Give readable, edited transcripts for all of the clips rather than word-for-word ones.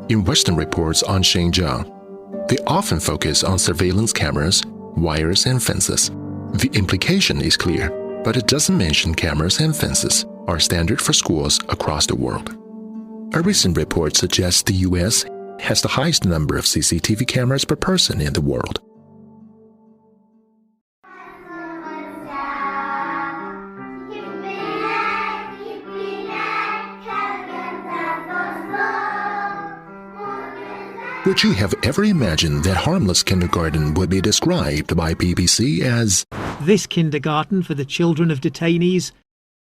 In Western reports on Xinjiang, they often focus on surveillance cameras, wires, and fences. The implication is clear, but it doesn't mention cameras and fences are standard for schools across the world. A recent report suggests the US has the highest number of CCTV cameras per person in the world. Would you have ever imagined that harmless kindergarten would be described by BBC as this kindergarten for the children of detainees?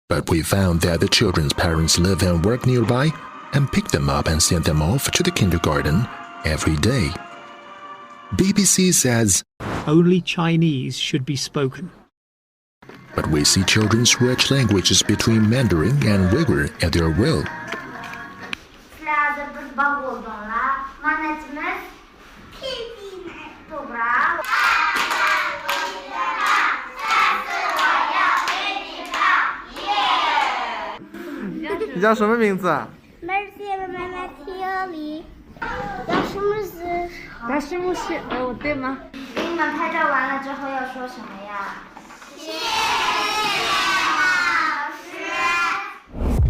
But we found that the children's parents live and work nearby and pick them up and send them off to the kindergarten every day. BBC says only Chinese should be spoken. But we see children switch languages between Mandarin and Uyghur at their will.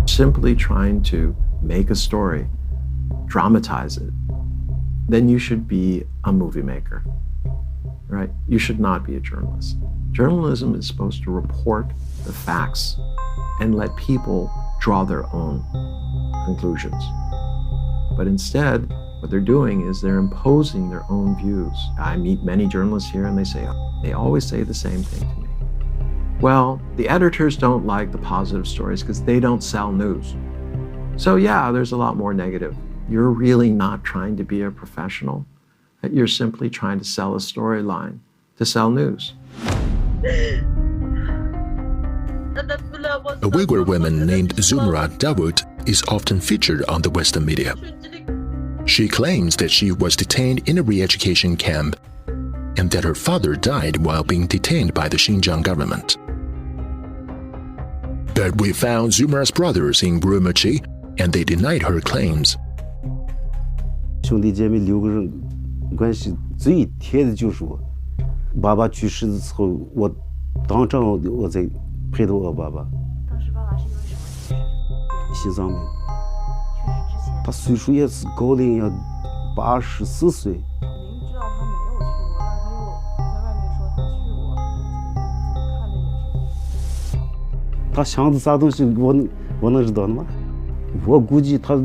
Simply trying to make a story, dramatize it, then you should be a movie maker, right? You should not be a journalist. Journalism is supposed to report the facts and let people draw their own conclusions. But instead, what they're doing is they're imposing their own views. I meet many journalists here and they always say the same thing to me. Well, the editors don't like the positive stories because they don't sell news. So yeah, there's a lot more negative. You're really not trying to be a professional. You're simply trying to sell a storyline, to sell news. A Uyghur woman named Zumrat Dawood is often featured on the Western media. She claims that she was detained in a re-education camp and that her father died while being detained by the Xinjiang government. But we found Zumrat's brothers in Urumqi, and they denied her claims. 兄弟姐妹6个人关系最贴的就是我。爸爸去世的时候，我当场我在陪着我爸爸。当时爸爸是因为什么去世？心脏病。去世之前。他岁数也是高龄，要84岁。您知道他没有去过，但是他又在外面说他去过，看这件事情。他想的啥东西，我能知道的吗？我估计他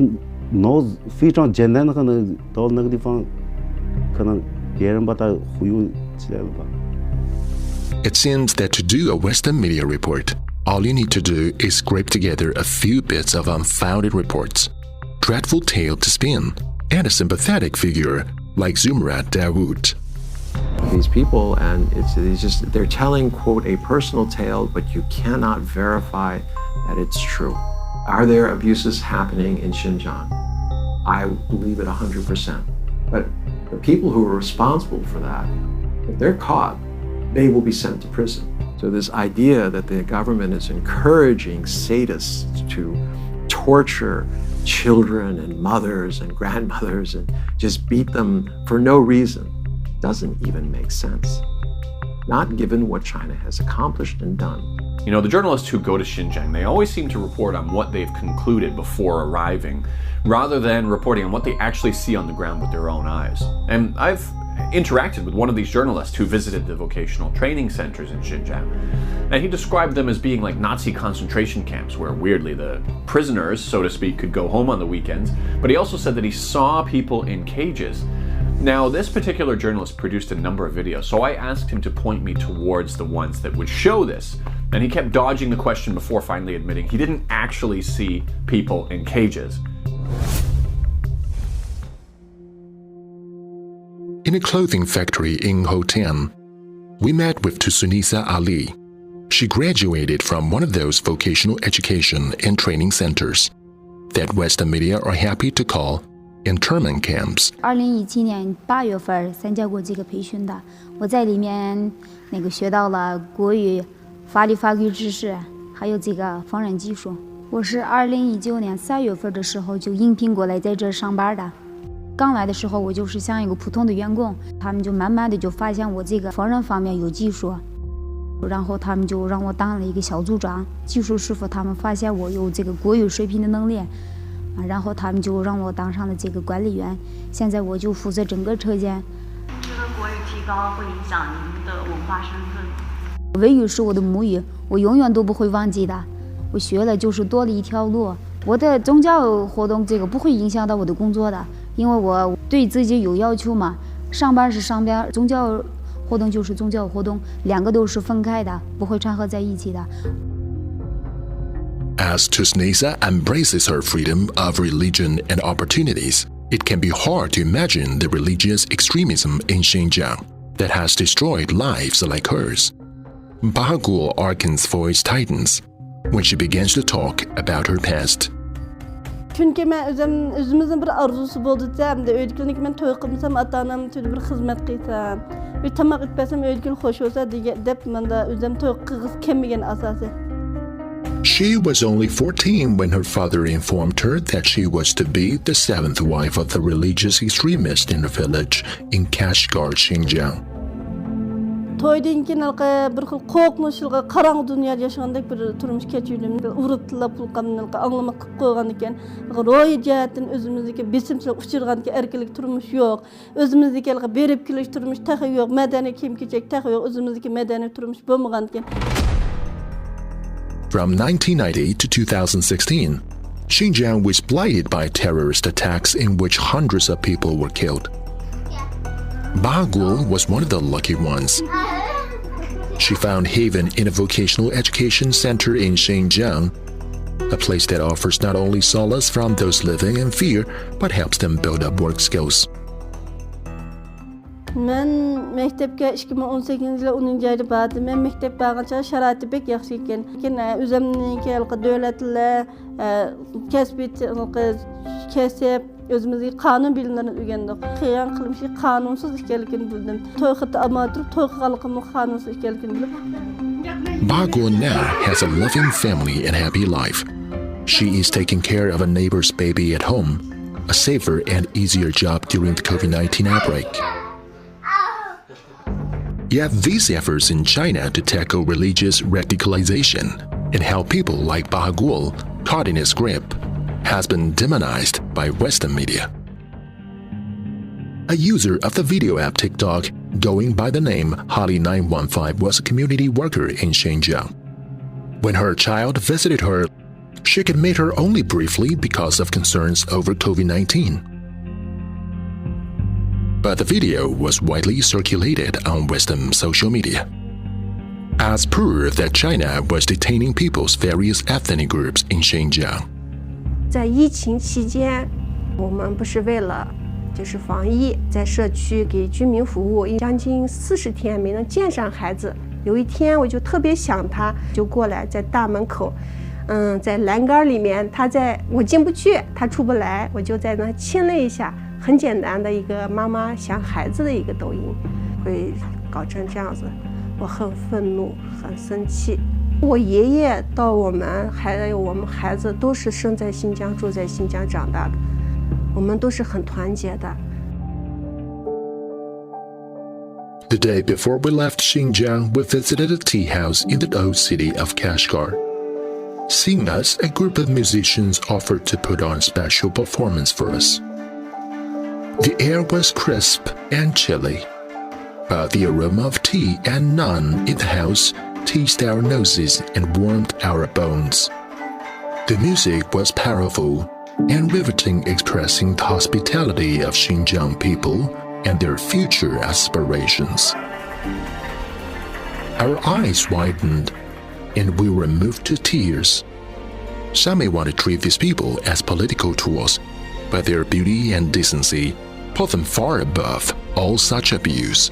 脑子非常简单的，可能到那个地方，可能别人把他忽悠起来了吧。It seems that to do a Western media report, all you need to do is scrape together a few bits of unfounded reports, dreadful tale to spin, and a sympathetic figure like Zumrat Dawood. These people, and they're telling, quote, a personal tale, but you cannot verify that it's true. Are there abuses happening in Xinjiang? I believe it 100%. But the people who are responsible for that, if they're caught, they will be sent to prison. So this idea that the government is encouraging sadists to torture children and mothers and grandmothers and just beat them for no reason doesn't even make sense, not given what China has accomplished and done. You know, the journalists who go to Xinjiang, they always seem to report on what they've concluded before arriving, rather than reporting on what they actually see on the ground with their own eyes. And I've interacted with one of these journalists who visited the vocational training centers in Xinjiang, and he described them as being like Nazi concentration camps where, weirdly, the prisoners, so to speak, could go home on the weekends, but he also said that he saw people in cages. Now, this particular journalist produced a number of videos, so I asked him to point me towards the ones that would show this, and he kept dodging the question before finally admitting he didn't actually see people in cages. In a clothing factory in Hotan, we met with Tusunisa Ali. She graduated from one of those vocational education and training centers that Western media are happy to call internment camps. 2017年8月份参加过这个培训的，我在里面学到了国语、法律知识，还有这个缝纫技术。我是2019年3月份的时候就应聘过来在这上班的。刚来的时候，我就是像一个普通的员工，他们就慢慢的就发现我这个缝纫方面有技术，然后他们就让我当了一个小组长，技术师傅他们发现我有这个国语水平的能力，然后他们就让我当上了这个管理员，现在我就负责整个车间。这个国语提高会影响您的文化身份？维语是我的母语，我永远都不会忘记的。我学了就是多了一条路。我的宗教活动这个不会影响到我的工作的，因为我对自己有要求嘛。上班是上班，宗教活动就是宗教活动，两个都是分开的，不会掺和在一起的。As Tusnesa embraces her freedom of religion and opportunities, it can be hard to imagine the religious extremism in Xinjiang that has destroyed lives like hers. Bahagul Arkan's voice tightens when she begins to talk about her past. Çünkü ben özümüzün bir arzusu boldu da öykülük men toy qılmasam ata-anam tüdü bir xizmat qıysam, bir tamaq etpesem öykül hoş olsa dep menda özüm toy qığız kemmigen asası. She was only 14 when her father informed her that she was to be the seventh wife of the religious extremist in the village in Kashgar, Xinjiang. Toydan keyin bir xil qo'rqinchli qarang dunyoda yashagandek bir turmush kechirdim. Urutla pulqamni anglamak qilib qo'ygan ekan. Ro'y jihatdan o'zimizdagi besimchilik uchirgan erkinlik turmush yo'q. O'zimizdagi berib kelish turmush tahi yo'q. Madaniy kiyim-kechak tahi yo'q. O'zimizdagi madaniy turmush bo'lmagan ekan. From 1990 to 2016, Xinjiang was blighted by terrorist attacks in which hundreds of people were killed. Bahagul was one of the lucky ones. She found haven in a vocational education center in Xinjiang, a place that offers not only solace from those living in fear, but helps them build up work skills. Men mektepke 2018-yilda 10-ayda bardim. Men mektep bargancha sharoiti bek yaxshi ekan. Lekin o'zimniki davlatlar kasb özümüzdeki qonun bilimlerini o'rgandik. Qilgan qilmishi qonunsuz ekanligini bildim. To'y xati olmay turib, to'y qilganligimni qonunsuz ekanligini bilib. Bahagul now has a loving family and happy life. She is taking care of a neighbor's baby at home, a safer and easier job during the COVID-19 outbreak. Yet these efforts in China to tackle religious radicalization and help people like Bahagul caught in its grip has been demonized by Western media. A user of the video app TikTok, going by the name Holly915, was a community worker in Xinjiang. When her child visited her, she could meet her only briefly because of concerns over COVID-19. But the video was widely circulated on Western social media as proof that China was detaining people's various ethnic groups in Xinjiang. 在疫情期间，我们不是为了防疫，在社区给居民服务，将近40天没能见上孩子。有一天我就特别想他，就过来在大门口，在栏杆里面，我进不去，他出不来，我就在那亲了一下，很简单的一个妈妈想孩子的一个抖音，会搞成这样子，我很愤怒，很生气。 我爷爷到我们还有我们孩子都是生在新疆、住在新疆长大的，我们都是很团结的。The day before we left Xinjiang, we visited a tea house in the old city of Kashgar. Seeing us, a group of musicians offered to put on a special performance for us. The air was crisp and chilly, but the aroma of tea and naan in the house teased our noses and warmed our bones. The music was powerful and riveting, expressing the hospitality of Xinjiang people and their future aspirations. Our eyes widened and we were moved to tears. Some may want to treat these people as political tools, but their beauty and decency put them far above all such abuse.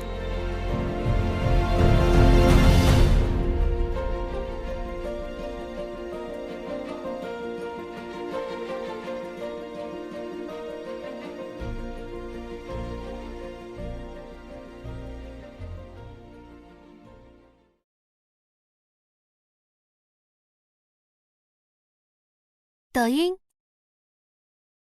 抖音、